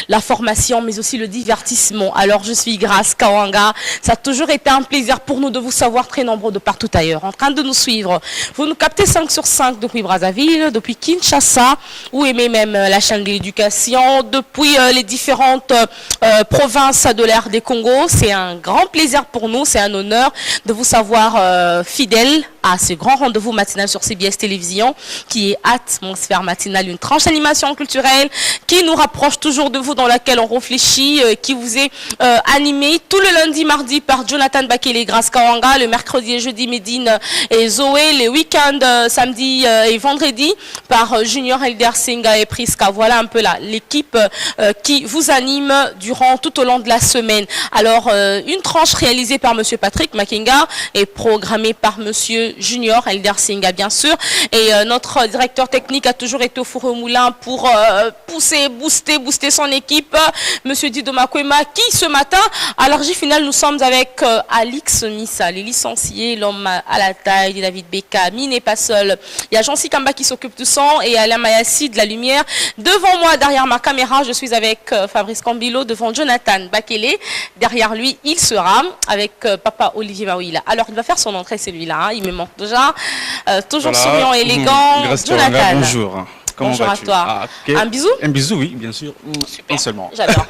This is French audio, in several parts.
la formation, mais aussi le divertissement. Alors, je suis Grace Kawanga. Ça a toujours été un plaisir pour nous de vous savoir très nombreux de partout ailleurs, en train de nous suivre. Vous nous captez 5 sur 5 depuis Brazzaville, depuis Kinshasa, ou aimez même la chaîne de l'éducation, depuis les différentes provinces de l'ère des Congo. C'est un grand plaisir pour nous, c'est un honneur de vous savoir fidèle à ce grand rendez-vous matinal sur CBS Télévision qui est Atmosphère matinale, une tranche d'animation culturelle qui nous rapproche toujours de vous, dans laquelle on réfléchit, qui vous est animé tout le lundi, mardi par Jonathan Bakele et Grace Kawanga, le mercredi et jeudi Médine et Zoé, les week-ends samedi et vendredi par Junior Elder Singa et Priska. Voilà un peu là l'équipe qui vous anime durant tout au long de la semaine. Alors une tranche réalisée par Monsieur Patrick Makenga et programmée par Monsieur Junior Elder Singa bien sûr, et notre directeur technique a toujours été au four au moulin pour pousser, booster son équipe, Monsieur Dido Makwema, qui ce matin à l'Argie finale nous sommes avec Alix Missa, les licenciés, l'homme à la taille, David Beka. Mi n'est pas seul, il y a Jean Sikamba qui s'occupe du son et Alain Mayassi de la lumière. Devant moi, derrière ma caméra, je suis avec Fabrice Cambilo, devant Jonathan Bakele, derrière lui il sera avec Papa Olivier Maouila. Alors il va faire son entrée celui-là, hein. Il me manque déjà, toujours voilà. Souriant, élégant. Jonathan, bonjour. Comment bonjour à toi. Ah, okay. Un bisou? Un bisou, oui, bien sûr. Super. Un seulement. J'adore.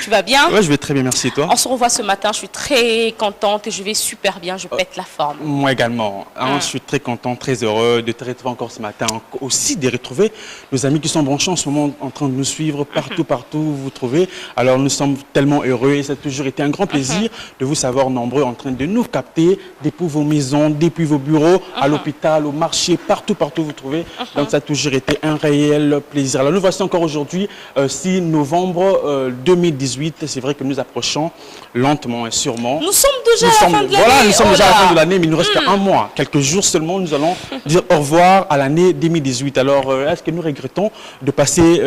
Tu vas bien? Oui, je vais très bien, merci. Et toi? On se revoit ce matin, je suis très contente et je vais super bien, je pète la forme. Moi également. Je suis très content, très heureux de te retrouver encore ce matin. Aussi de retrouver nos amis qui sont branchés en ce moment en train de nous suivre partout, vous trouvez. Alors nous sommes tellement heureux et ça a toujours été un grand plaisir de vous savoir nombreux en train de nous capter depuis vos maisons, depuis vos bureaux, à l'hôpital, au marché, partout vous trouvez. Donc ça a toujours été un réel plaisir. Alors nous voici encore aujourd'hui, 6 novembre 2018. C'est vrai que nous approchons lentement et sûrement. Nous sommes déjà à la fin de l'année. Voilà, nous sommes déjà à la fin de l'année, mais il nous reste un mois, quelques jours seulement. Nous allons dire au revoir à l'année 2018. Alors, est-ce que nous regrettons de passer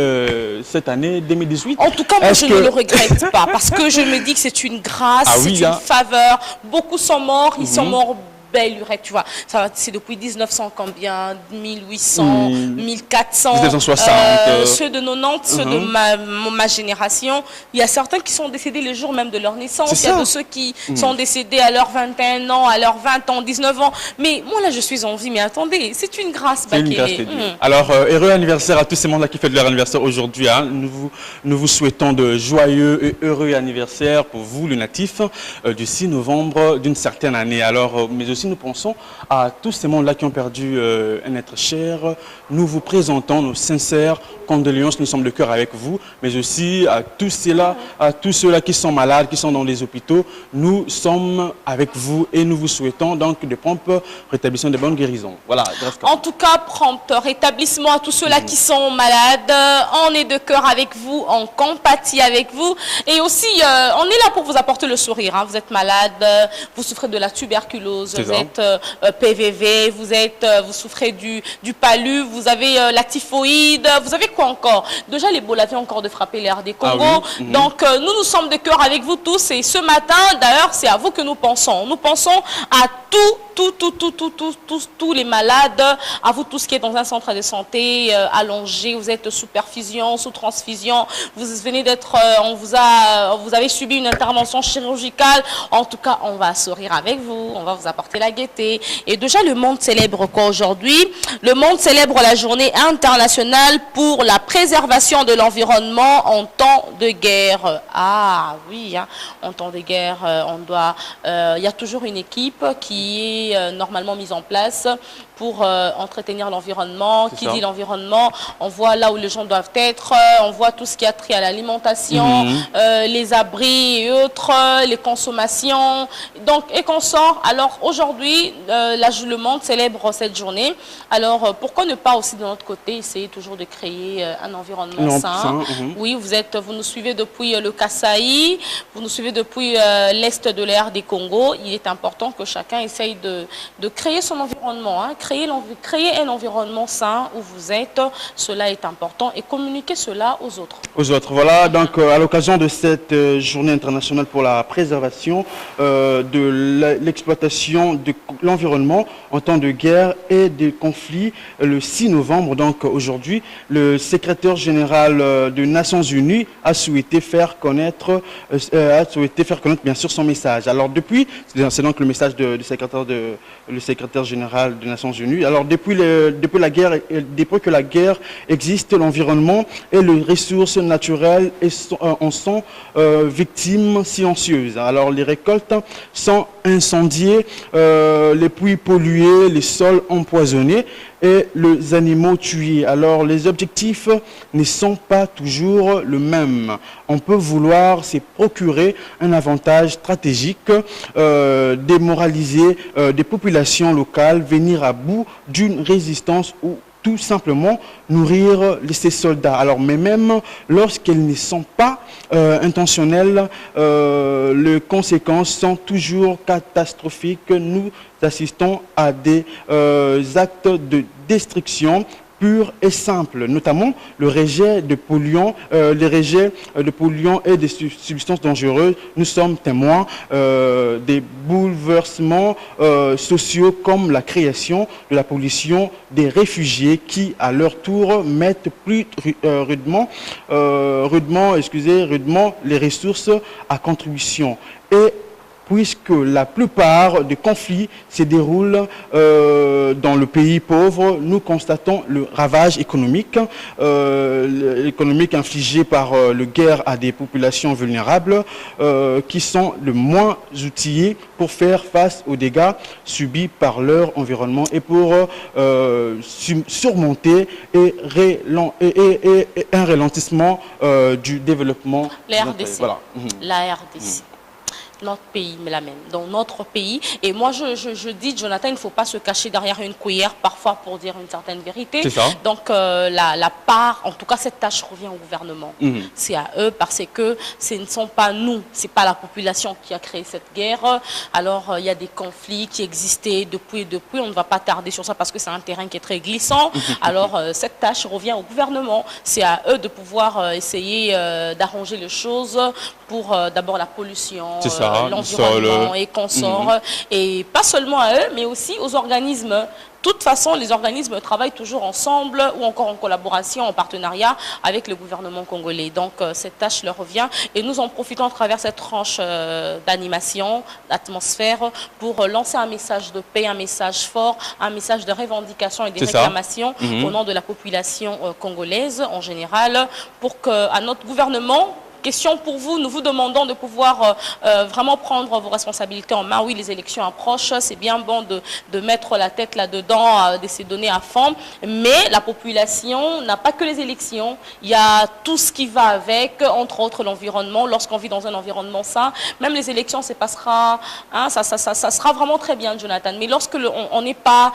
cette année 2018? En tout cas, moi, je ne le regrette pas, parce que je me dis que c'est une grâce, c'est une faveur. Beaucoup sont morts, ils sont morts belle lurette, tu vois. C'est depuis 1900 combien, 1800, 1400. 1960. Ceux de 90, ceux de ma génération. Il y a certains qui sont décédés le jour même de leur naissance. Il y a de ceux qui sont décédés à leurs 21 ans, à leurs 20 ans, 19 ans. Mais moi, là, je suis en vie. Mais attendez, c'est une grâce, Bakele. Alors, heureux anniversaire à tous ces membres-là qui fêtent leur anniversaire aujourd'hui. Hein. Nous vous souhaitons de joyeux et heureux anniversaire pour vous, le natif, du 6 novembre d'une certaine année. Alors, mais aussi, nous pensons à tous ces membres-là qui ont perdu un être cher. Nous vous présentons nos sincères condoléances. Nous sommes de cœur avec vous, mais aussi à tous ceux-là qui sont malades, qui sont dans les hôpitaux. Nous sommes avec vous et nous vous souhaitons donc de prompt rétablissement, de bonne guérison. Voilà. En tout cas, prompt rétablissement à tous ceux-là qui sont malades. On est de cœur avec vous, on compatit avec vous. Et aussi, on est là pour vous apporter le sourire. Hein. Vous êtes malade, vous souffrez de la tuberculose. Vous êtes PVV, vous souffrez du palu, vous avez la typhoïde, vous avez quoi encore? Déjà, l'Ebola vient encore de frapper l'air des Congo. Ah oui. Donc, nous sommes de cœur avec vous tous. Et ce matin, d'ailleurs, c'est à vous que nous pensons. Nous pensons à tous les malades, à vous tous qui êtes dans un centre de santé allongé, vous êtes sous perfusion, sous transfusion, vous venez d'être, vous avez subi une intervention chirurgicale. En tout cas, on va sourire avec vous, on va vous apporter la gaieté. Et déjà, le monde célèbre quoi aujourd'hui? Le monde célèbre la journée internationale pour la préservation de l'environnement en temps de guerre. Ah oui, hein, en temps de guerre, il y a toujours une équipe qui est normalement mise en place pour entretenir l'environnement. Qui dit l'environnement, on voit là où les gens doivent être, on voit tout ce qui a trait à l'alimentation, les abris et autres, les consommations, donc et qu'on sort. Alors aujourd'hui, le monde célèbre cette journée. Alors pourquoi ne pas aussi de notre côté essayer toujours de créer un environnement sain. Oui, vous nous suivez depuis le Kasaï, vous nous suivez depuis l'est de l'ère des Congo. Il est important que chacun essaye de créer son environnement, hein, créer un environnement sain où vous êtes, cela est important et communiquer cela aux autres. Aux autres, voilà. Donc, à l'occasion de cette journée internationale pour la préservation de l'exploitation de l'environnement en temps de guerre et de conflit, le 6 novembre, donc aujourd'hui, le secrétaire général des Nations Unies a souhaité faire connaître bien sûr son message. Alors depuis, c'est donc le message du secrétaire général des Nations Unies. Alors depuis que la guerre existe, l'environnement et les ressources naturelles en sont victimes silencieuses. Alors les récoltes sont incendiées, les puits pollués, les sols empoisonnés et les animaux tués. Alors les objectifs ne sont pas toujours les mêmes. On peut vouloir se procurer un avantage stratégique, démoraliser des populations locales, venir à bout d'une résistance ou tout simplement nourrir ces soldats. Alors, mais même lorsqu'elles ne sont pas intentionnelles, les conséquences sont toujours catastrophiques. Nous assistons à des actes de destruction pur et simple, notamment le rejet de polluants, les rejets de polluants et des substances dangereuses. Nous sommes témoins des bouleversements sociaux comme la création de la pollution des réfugiés qui, à leur tour, mettent plus rudement les ressources à contribution. Et puisque la plupart des conflits se déroulent dans le pays pauvre, nous constatons le ravage économique infligé par la guerre à des populations vulnérables qui sont le moins outillées pour faire face aux dégâts subis par leur environnement et pour surmonter un ralentissement du développement. La RDC. Voilà. La RDC. Notre pays me l'amène, dans notre pays. Et moi, je dis, Jonathan, il ne faut pas se cacher derrière une cuillère, parfois pour dire une certaine vérité. C'est ça. Donc, la part, en tout cas, cette tâche revient au gouvernement. C'est à eux, parce que ce ne sont pas nous, ce n'est pas la population qui a créé cette guerre. Alors, il y a des conflits qui existaient depuis. On ne va pas tarder sur ça, parce que c'est un terrain qui est très glissant. Alors, cette tâche revient au gouvernement. C'est à eux de pouvoir essayer d'arranger les choses pour d'abord la pollution, l'environnement et consorts. Et pas seulement à eux, mais aussi aux organismes. De toute façon, les organismes travaillent toujours ensemble ou encore en collaboration, en partenariat avec le gouvernement congolais. Donc, cette tâche leur revient et nous en profitons à travers cette tranche d'animation, d'atmosphère, pour lancer un message de paix, un message fort, un message de revendication et de réclamation au nom de la population congolaise en général, pour qu'à notre gouvernement, question pour vous, nous vous demandons de pouvoir vraiment prendre vos responsabilités en main. Oui, les élections approchent, c'est bien bon de mettre la tête là-dedans, de se donner à fond, mais la population n'a pas que les élections, il y a tout ce qui va avec, entre autres l'environnement. Lorsqu'on vit dans un environnement sain, même les élections, ça passera, hein, ça sera vraiment très bien, Jonathan. Mais lorsque on n'est pas,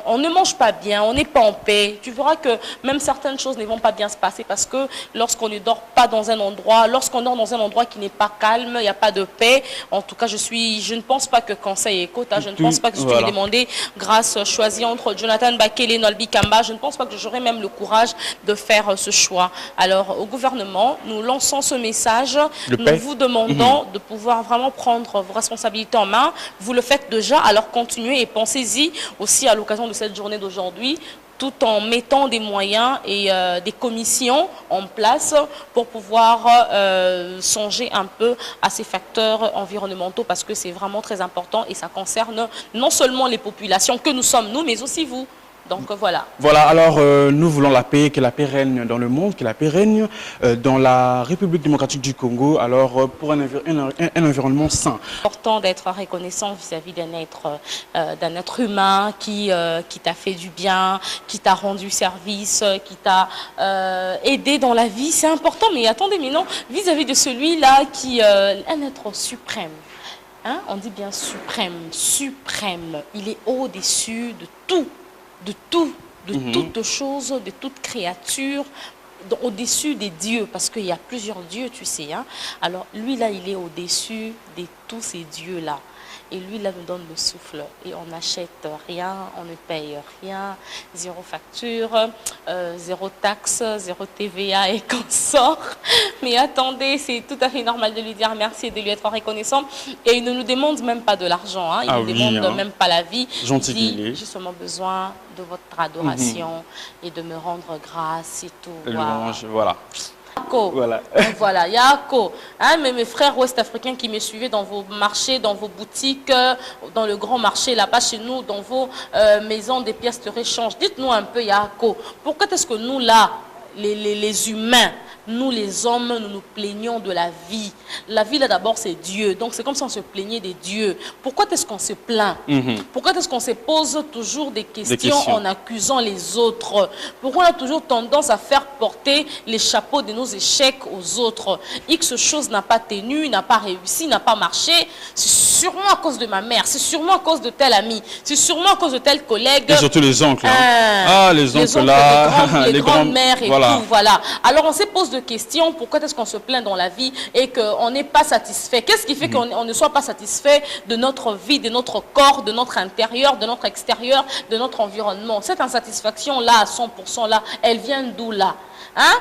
on ne mange pas bien, on n'est pas en paix, tu verras que même certaines choses ne vont pas bien se passer, parce que lorsqu'on ne dort pas dans un endroit, lorsqu'on dort dans un endroit qui n'est pas calme, il n'y a pas de paix. En tout cas, je ne pense pas que Conseil écoute, je ne pense pas que si tu me demandais, grâce choisie entre Jonathan Bakele et Nolbi Kamba, je ne pense pas que j'aurais même le courage de faire ce choix. Alors, au gouvernement, nous lançons ce message. Nous vous demandons de pouvoir vraiment prendre vos responsabilités en main. Vous le faites déjà, alors continuez et pensez-y aussi à l'occasion de cette journée d'aujourd'hui, tout en mettant des moyens et des commissions en place pour pouvoir songer un peu à ces facteurs environnementaux, parce que c'est vraiment très important et ça concerne non seulement les populations que nous sommes, nous, mais aussi vous. Donc voilà. Voilà, alors nous voulons la paix, que la paix règne dans le monde, que la paix règne dans la République démocratique du Congo, alors pour un environnement sain. C'est important d'être reconnaissant vis-à-vis d'un être humain qui t'a fait du bien, qui t'a rendu service, qui t'a aidé dans la vie. C'est important, mais attendez, mais non, vis-à-vis de celui-là qui est un être suprême. Hein? On dit bien suprême, suprême. Il est au-dessus de tout. De toutes choses, de toute créature, au-dessus des dieux, parce qu'il y a plusieurs dieux, tu sais. Hein? Alors, lui, là, il est au-dessus de tous ces dieux-là. Et lui, là, nous donne le souffle. Et on n'achète rien, on ne paye rien, zéro facture, zéro taxe, zéro TVA et consort. Mais attendez, c'est tout à fait normal de lui dire merci et de lui être reconnaissant. Et il ne nous demande même pas de l'argent, hein. Il ne nous demande même pas la vie. Gentil, il dit, j'ai seulement besoin de votre adoration et de me rendre grâce et tout. Louange, voilà. Voilà. Voilà, Yako. Hein, mais mes frères ouest-africains qui me suivaient dans vos marchés, dans vos boutiques, dans le grand marché là-bas chez nous, dans vos maisons des pièces de réchange. Dites-nous un peu, Yako, pourquoi est-ce que nous là, les humains, nous les hommes, nous nous plaignons de la vie. La vie là d'abord c'est Dieu, donc c'est comme si on se plaignait des dieux. Pourquoi est-ce qu'on se plaint? Pourquoi est-ce qu'on se pose toujours des questions en accusant les autres? Pourquoi on a toujours tendance à faire porter les chapeaux de nos échecs aux autres? X chose n'a pas tenu, n'a pas réussi, n'a pas marché, c'est sûrement à cause de ma mère, c'est sûrement à cause de tel ami, c'est sûrement à cause de tel collègue. Et surtout les oncles. Hein. Les oncles là, les grandes-mères et tout, voilà. Alors on se pose de questions, pourquoi est-ce qu'on se plaint dans la vie et qu'on n'est pas satisfait? Qu'est-ce qui fait qu'on ne soit pas satisfait de notre vie, de notre corps, de notre intérieur, de notre extérieur, de notre environnement? Cette insatisfaction-là, à 100% là, elle vient d'où là? Hein?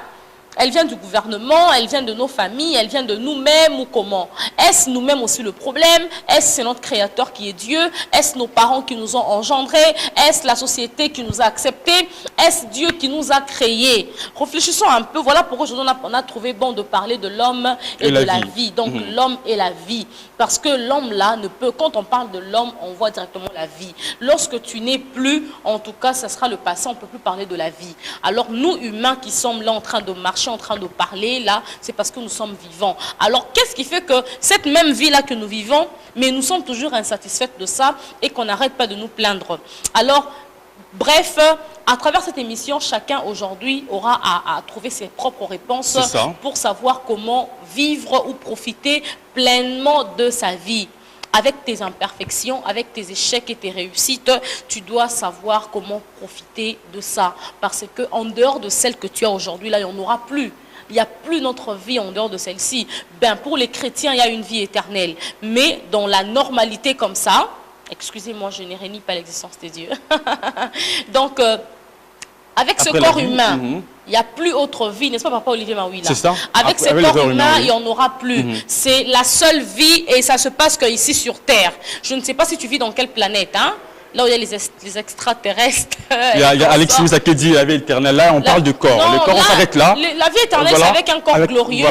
Elle vient du gouvernement, elle vient de nos familles, elle vient de nous-mêmes ou comment? Est-ce nous-mêmes aussi le problème? Est-ce c'est notre créateur qui est Dieu? Est-ce nos parents qui nous ont engendrés? Est-ce la société qui nous a acceptés? Est-ce Dieu qui nous a créés? Réfléchissons un peu. Voilà pourquoi aujourd'hui on a trouvé bon de parler de l'homme et de la vie. Donc l'homme et la vie. Parce que l'homme là ne peut, quand on parle de l'homme, on voit directement la vie. Lorsque tu n'es plus, en tout cas, ça sera le passé, on ne peut plus parler de la vie. Alors nous humains qui sommes là en train de marcher, en train de parler là, c'est parce que nous sommes vivants. Alors qu'est-ce qui fait que cette même vie là que nous vivons, mais nous sommes toujours insatisfaits de ça et qu'on n'arrête pas de nous plaindre? Alors bref, à travers cette émission, chacun aujourd'hui aura à trouver ses propres réponses pour savoir comment vivre ou profiter pleinement de sa vie. Avec tes imperfections, avec tes échecs et tes réussites, tu dois savoir comment profiter de ça. Parce qu'en dehors de celle que tu as aujourd'hui, là, il n'y en aura plus. Il n'y a plus notre vie en dehors de celle-ci. Ben, pour les chrétiens, il y a une vie éternelle. Mais dans la normalité comme ça, excusez-moi, je ne réunis pas l'existence des dieux. Donc, avec ce corps humain, il n'y a plus autre vie, n'est-ce pas, Papa Olivier Maouila? C'est ça. Avec ce corps humain, il n'y en aura plus. C'est la seule vie et ça se passe qu'ici sur Terre. Je ne sais pas si tu vis dans quelle planète, hein? Là où il y a les extraterrestres. Il y a Alexis Moussa qui dit la vie éternelle. Là, on parle de corps. Non, le corps, on s'arrête là. La vie éternelle, c'est avec un corps glorieux,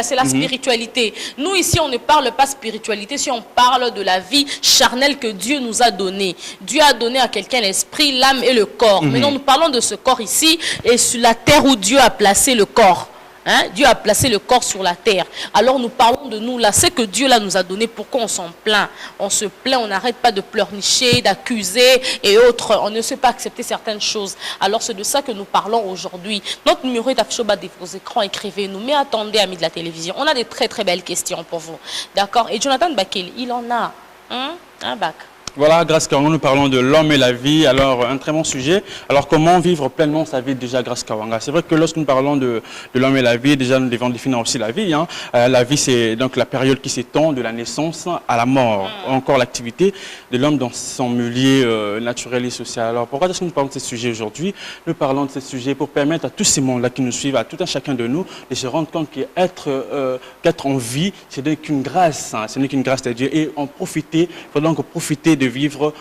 c'est la spiritualité. Nous, ici, on ne parle pas spiritualité, si on parle de la vie charnelle que Dieu nous a donnée. Dieu a donné à quelqu'un l'esprit, l'âme et le corps. Maintenant, nous parlons de ce corps ici et sur la terre où Dieu a placé le corps. Hein? Dieu a placé le corps sur la terre. Alors nous parlons de nous là, c'est que Dieu là nous a donné. Pourquoi on s'en plaint? On se plaint, on n'arrête pas de pleurnicher, d'accuser et autres. On ne sait pas accepter certaines choses. Alors c'est de ça que nous parlons aujourd'hui. Notre numéro est affiché au bas de vos écrans, écrivez-nous. Mais attendez, amis de la télévision, on a des très très belles questions pour vous. D'accord? Et Jonathan Bakeli, il en a un bac. Voilà, Grace Kawanga, nous parlons de l'homme et la vie. Alors, un très bon sujet. Alors, comment vivre pleinement sa vie déjà, Grace Kawanga? C'est vrai que lorsque nous parlons de l'homme et la vie, déjà, nous devons définir aussi la vie. Hein. La vie, c'est donc la période qui s'étend de la naissance à la mort. Encore l'activité de l'homme dans son milieu naturel et social. Alors, pourquoi est-ce que nous parlons de ce sujet aujourd'hui? Nous parlons de ce sujet pour permettre à tous ces mondes-là qui nous suivent, à tout un chacun de nous, de se rendre compte qu'être en vie, ce n'est qu'une grâce. Hein. Ce n'est qu'une grâce de Dieu. Et en profiter, il faut donc profiter de vivre,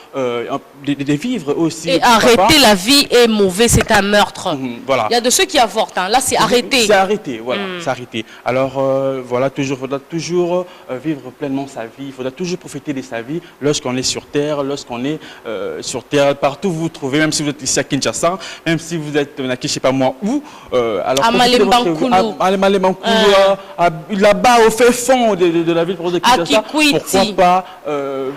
aussi. Et arrêter la vie est mauvais, c'est un meurtre. Voilà. Il y a de ceux qui avortent, hein. Là c'est arrêté. C'est arrêté, voilà, c'est arrêté. Alors voilà, il faudra toujours vivre pleinement sa vie, il faudra toujours profiter de sa vie lorsqu'on est sur Terre, partout où vous vous trouvez, même si vous êtes ici à Kinshasa, même si vous êtes, je ne sais pas moi où, alors à Malembankoulou, là-bas au fait fond de la ville de Kinshasa, pourquoi pas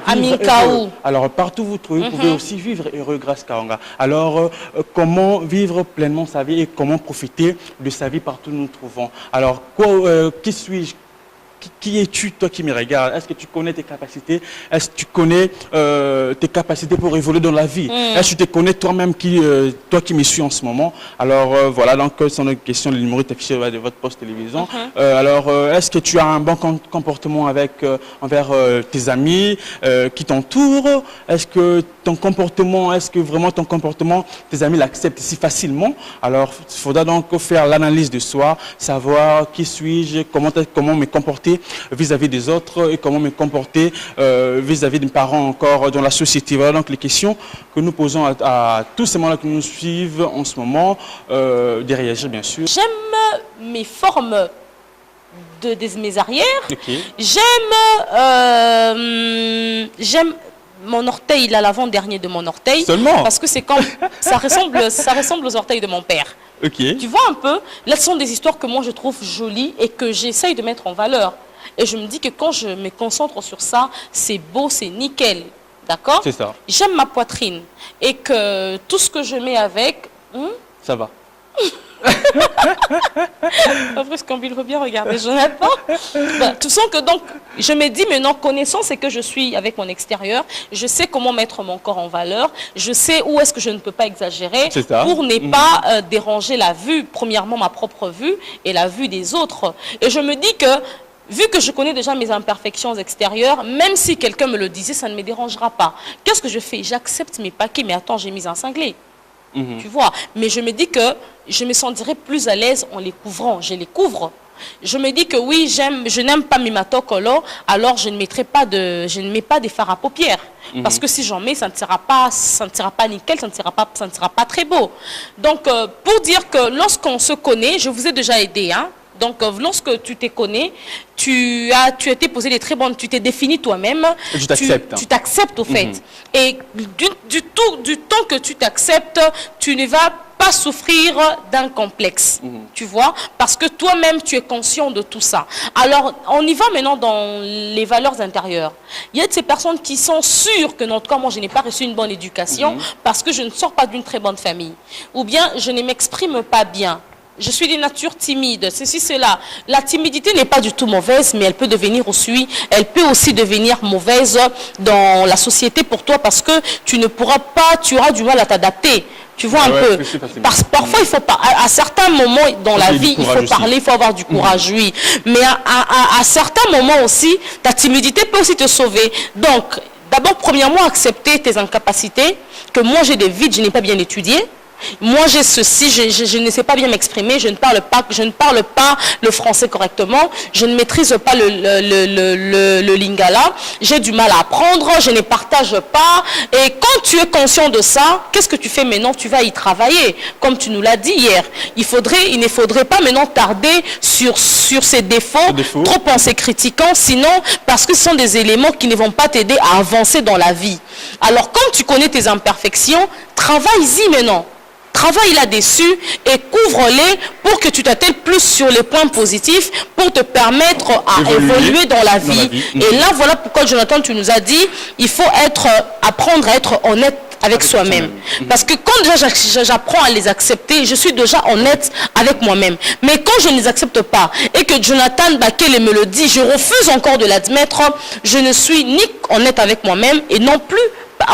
à Minkaou. Alors, partout où vous trouvez, vous pouvez aussi vivre heureux, Grace Kawanga. Alors, comment vivre pleinement sa vie et comment profiter de sa vie partout où nous nous trouvons? Alors, qui suis-je? qui es-tu, toi qui me regardes? Est-ce que tu connais tes capacités? Est-ce que tu connais tes capacités pour évoluer dans la vie? Est-ce que tu te connais toi-même, toi qui me suis en ce moment? Alors voilà, donc c'est une question, le numéro est affiché de votre poste télévision. Alors, est-ce que tu as un bon comportement envers tes amis qui t'entourent? Est-ce que vraiment ton comportement, tes amis l'acceptent si facilement? Alors, il faudra donc faire l'analyse de soi, savoir qui suis-je, comment me comporter vis-à-vis des autres et comment me comporter vis-à-vis des parents encore dans la société. Voilà donc les questions que nous posons à tous ces gens-là qui nous suivent en ce moment, de réagir bien sûr. J'aime mes formes de mes arrières. Okay. J'aime mon orteil, là, l'avant-dernier de mon orteil. Seulement? Parce que c'est comme ça ressemble aux orteils de mon père. Okay. Tu vois un peu, là ce sont des histoires que moi je trouve jolies et que j'essaye de mettre en valeur. Et je me dis que quand je me concentre sur ça, c'est beau, c'est nickel. D'accord? C'est ça. J'aime ma poitrine et que tout ce que je mets avec... Ça va. Après, ce qu'on veut bien regarder, Jonathan. Tu sens que donc, je me dis maintenant, connaissant c'est que je suis avec mon extérieur, je sais comment mettre mon corps en valeur, je sais où est-ce que je ne peux pas exagérer pour ne pas déranger la vue, premièrement ma propre vue et la vue des autres. Et je me dis que, vu que je connais déjà mes imperfections extérieures, même si quelqu'un me le disait, ça ne me dérangera pas. Qu'est-ce que je fais? J'accepte mes paquets, mais attends, j'ai mis un cinglé. Tu vois, mais je me dis que je me sentirais plus à l'aise en les couvrant. Je les couvre. Je me dis que oui, je n'aime pas mes matokolo, alors je ne mets pas des fards à paupières. Parce que si j'en mets, ça ne sera pas nickel, ça ne sera pas très beau. Donc, pour dire que lorsqu'on se connaît, je vous ai déjà aidé, hein. Donc, lorsque tu te connais, tu t'es posé des très bonnes, tu t'es défini toi-même. Tu t'acceptes. Tu t'acceptes au fait. Et du temps que tu t'acceptes, tu ne vas pas souffrir d'un complexe, tu vois, parce que toi-même, tu es conscient de tout ça. Alors, on y va maintenant dans les valeurs intérieures. Il y a de ces personnes qui sont sûres que, en tout cas, moi, je n'ai pas reçu une bonne éducation parce que je ne sors pas d'une très bonne famille. Ou bien, je ne m'exprime pas bien. Je suis d'une nature timide, ceci, cela. La timidité n'est pas du tout mauvaise, mais elle peut aussi devenir mauvaise dans la société pour toi parce que tu auras du mal à t'adapter. Tu vois un peu. Parfois, il faut pas. À certains moments dans la vie, il faut parler, il faut avoir du courage, oui. Mais à certains moments aussi, ta timidité peut aussi te sauver. Donc, d'abord, premièrement, accepter tes incapacités, que moi j'ai des vides, je n'ai pas bien étudié. Moi j'ai ceci, je ne sais pas bien m'exprimer, je ne parle pas le français correctement, je ne maîtrise pas le lingala, j'ai du mal à apprendre, je ne partage pas. Et quand tu es conscient de ça, qu'est-ce que tu fais maintenant? Tu vas y travailler, comme tu nous l'as dit hier. Il ne faudrait pas maintenant tarder sur ces défauts, trop penser critiquant, sinon parce que ce sont des éléments qui ne vont pas t'aider à avancer dans la vie. Alors comme tu connais tes imperfections, travaille-y maintenant. Travaille là-dessus et couvre-les pour que tu t'attelles plus sur les points positifs pour te permettre à évoluer dans la vie. Et là, voilà pourquoi, Jonathan, tu nous as dit, il faut apprendre à être honnête avec soi-même. Parce que quand déjà j'apprends à les accepter, je suis déjà honnête avec moi-même. Mais quand je ne les accepte pas et que Jonathan Bakele me le dit, je refuse encore de l'admettre, je ne suis ni honnête avec moi-même et non plus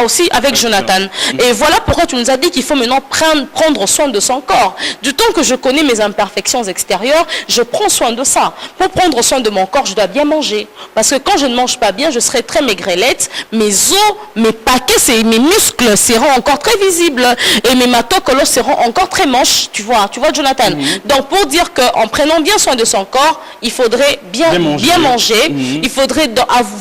aussi avec Jonathan. Et voilà pourquoi tu nous as dit qu'il faut maintenant prendre soin de son corps. Du temps que je connais mes imperfections extérieures, je prends soin de ça. Pour prendre soin de mon corps, je dois bien manger. Parce que quand je ne mange pas bien, je serai très maigrelette. Mes os, mes paquets, mes muscles seront encore très visibles. Et mes matocolos seront encore très moches. Tu vois Jonathan. Donc pour dire qu'en prenant bien soin de son corps, il faudrait bien manger. Il faudrait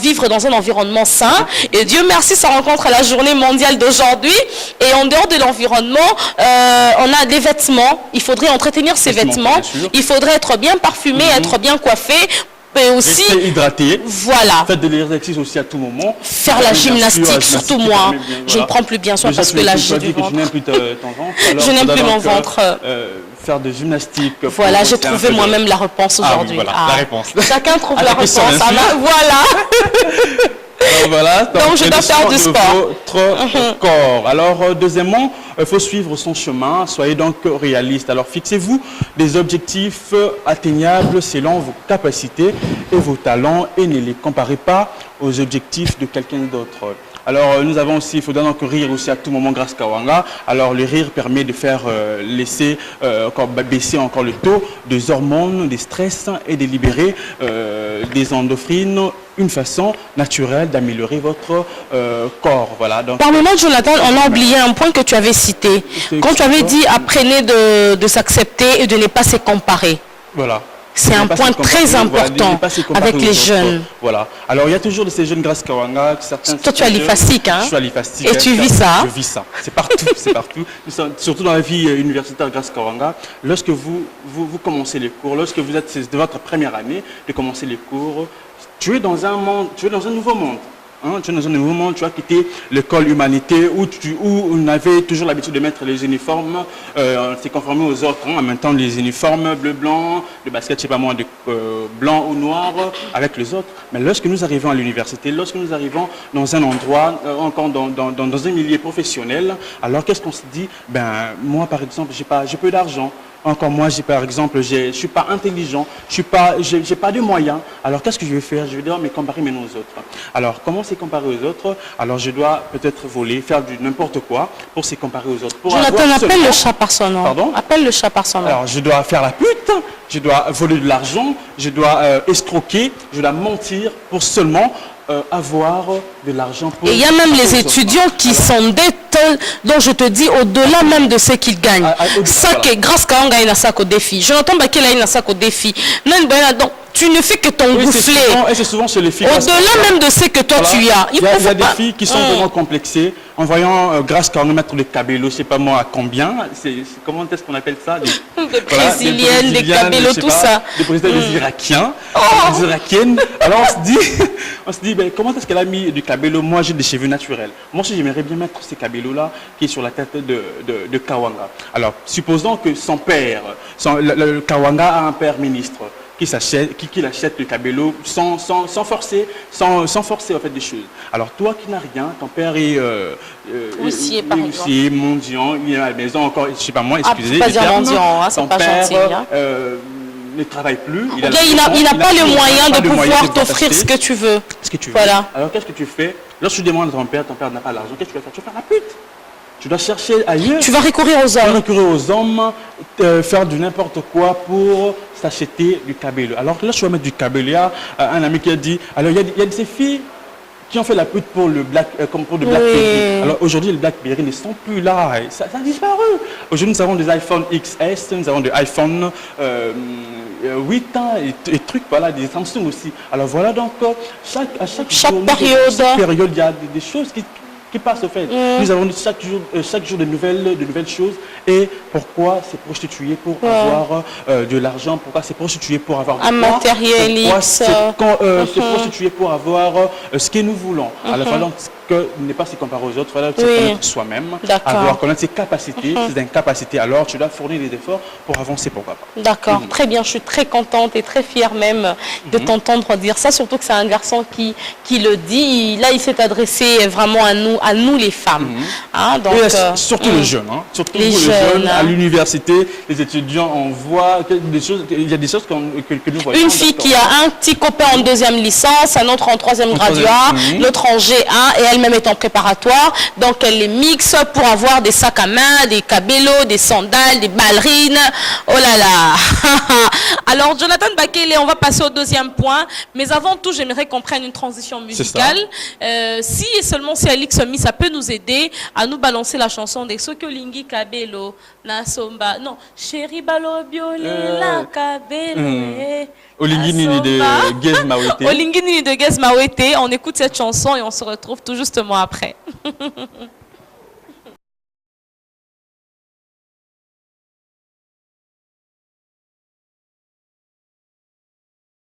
vivre dans un environnement sain. Et Dieu merci, ça rencontre la journée mondiale d'aujourd'hui. Et en dehors de l'environnement, on a des vêtements. Il faudrait entretenir ces vêtements. Il faudrait être bien parfumé, être bien coiffé. Et aussi, rester hydraté. Voilà. Faites de l'exercice aussi à tout moment. Faire la gymnastique, surtout moi. Je ne prends plus bien soin parce que là, j'ai du ventre. Je n'aime plus ton ventre. Je n'aime plus mon ventre. Faire de gymnastique. Voilà, j'ai trouvé moi-même la réponse aujourd'hui. Voilà, la réponse. Chacun trouve la réponse. Voilà. Voilà, donc je dois faire du sport. Votre corps. Alors, deuxièmement, il faut suivre son chemin, soyez donc réaliste. Alors fixez-vous des objectifs atteignables selon vos capacités et vos talents et ne les comparez pas aux objectifs de quelqu'un d'autre. Alors nous avons aussi, il faudra donc rire aussi à tout moment grâce à Kawanga. Alors le rire permet de faire baisser encore le taux des hormones, des stress et de libérer des endorphines, une façon naturelle d'améliorer votre corps. Voilà. Donc, par moment, Jonathan, on a oublié un point que tu avais cité. Quand tu avais dit apprenez de s'accepter et de ne pas se comparer. Voilà. C'est un point très important avec les jeunes. Voilà. Alors, il y a toujours de ces jeunes grâce Kawanga. Toi, tu as l'IFASIC, hein? Je suis à l'IFASIC. Et tu vis ça? Je vis ça. C'est partout, c'est partout. Surtout dans la vie universitaire grâce Kawanga. Lorsque vous commencez les cours, lorsque vous êtes de votre première année de commencer les cours, tu es dans un monde, tu es dans un nouveau monde. Hein, tu es dans un nouveau monde, tu as quitté l'école humanité où on avait toujours l'habitude de mettre les uniformes, on s'est conformé aux autres, hein, en même temps les uniformes bleu-blanc, le basket, je sais pas moi, de blanc ou noir avec les autres. Mais lorsque nous arrivons à l'université, lorsque nous arrivons dans un endroit, encore dans un milieu professionnel, alors qu'est-ce qu'on se dit? Ben, moi par exemple, j'ai peu d'argent. Encore moi, par exemple, je suis pas intelligent, j'ai pas de moyens. Alors qu'est-ce que je vais faire? Je vais devoir me comparer maintenant aux autres. Alors comment se comparer aux autres? Alors je dois peut-être voler, faire du n'importe quoi pour se comparer aux autres. Jonathan, appelle le chat par son nom. Pardon? Appelle le chat par son nom. Alors je dois faire la pute, je dois voler de l'argent, je dois escroquer, je dois mentir pour seulement avoir de l'argent pour... Et il y a même les étudiants qui sont dont je te dis au-delà même de ce qu'ils gagnent. Ça que grâce à Kawanga il a ça au défi. Jonathan Bakela il a ça au défi. Donc tu ne fais que t'engouffler. Et c'est souvent chez les filles. Au-delà même de ce que toi tu as. Il y a des filles qui sont vraiment complexées en voyant grâce à Kawanga mettre des cabellos, je sais pas moi à combien. Comment est-ce qu'on appelle ça? Des brésiliennes, des cabellos, tout ça. Des Brésiliens, des Irakiens, des Irakiennes. Alors on se dit ben, comment est-ce qu'elle a mis du cabello? Moi j'ai des cheveux naturels. Moi aussi j'aimerais bien mettre ces cabellos-là qui est sur la tête de Kawanga. Alors supposons que son père, le Kawanga a un père ministre qui achète le cabello sans forcer en fait des choses. Alors toi qui n'as rien, ton père est huissier, par exemple. Mendiant, il est à la maison encore, je sais pas moi, excusez. Pas dire mendiant, hein, c'est pas gentil. Ne travaille plus. Il n'a pas le moyen de pouvoir t'offrir ce que tu veux. Voilà. Alors qu'est-ce que tu fais? Lorsque tu demandes à ton père n'a pas l'argent, qu'est-ce que tu vas faire? Tu vas faire la pute. Tu dois chercher ailleurs. Tu vas recourir aux hommes. Tu vas recourir aux hommes, faire du n'importe quoi pour s'acheter du cabello. Alors là, je vais mettre du cabello. Il y a un ami qui a dit, alors il y a de ces filles qui ont fait la pute pour le Blackberry. Alors aujourd'hui, les Blackberry ne sont plus là. Ça a disparu. Aujourd'hui, nous avons des iPhone XS, nous avons des iPhone 8 ans et trucs, voilà, des Samsung aussi. Alors voilà donc, à chaque période, il y a des choses qui passent au fait. Nous avons chaque jour de nouvelles choses. Et pourquoi se prostituer pour avoir de l'argent? Pourquoi se prostituer pour avoir un matériel X? Pourquoi se prostituer pour avoir ce que nous voulons? Alors voilà que ne pas se comparer aux autres, il faut se connaître soi-même, avoir connaître ses capacités, ses incapacités. Alors tu dois fournir des efforts pour avancer, pourquoi pas. D'accord, très bien, je suis très contente et très fière même de t'entendre dire ça, surtout que c'est un garçon qui le dit. Là, il s'est adressé vraiment à nous les femmes. Hein, donc, surtout les jeunes, hein, surtout les jeunes à l'université, les étudiants, on voit des choses, il y a des choses que nous voyons. Une fille qui a un petit copain en 2e licence, un autre en 3e graduat, l'autre en G1 et elle-même est en préparatoire, donc elle les mixe pour avoir des sacs à main, des cabellos, des sandales, des ballerines. Oh là là. Alors Jonathan Bakele, on va passer au 2e point, mais avant tout j'aimerais qu'on prenne une transition musicale. Si et seulement si Alix Somi, ça peut nous aider à nous balancer la chanson des Sokolingi Kabelo na somba. Non, chéri balobioli la Kabelo. Olingini de Gez Mawete. Olingini de Gez Mawete. On écoute cette chanson et on se retrouve tout justement après.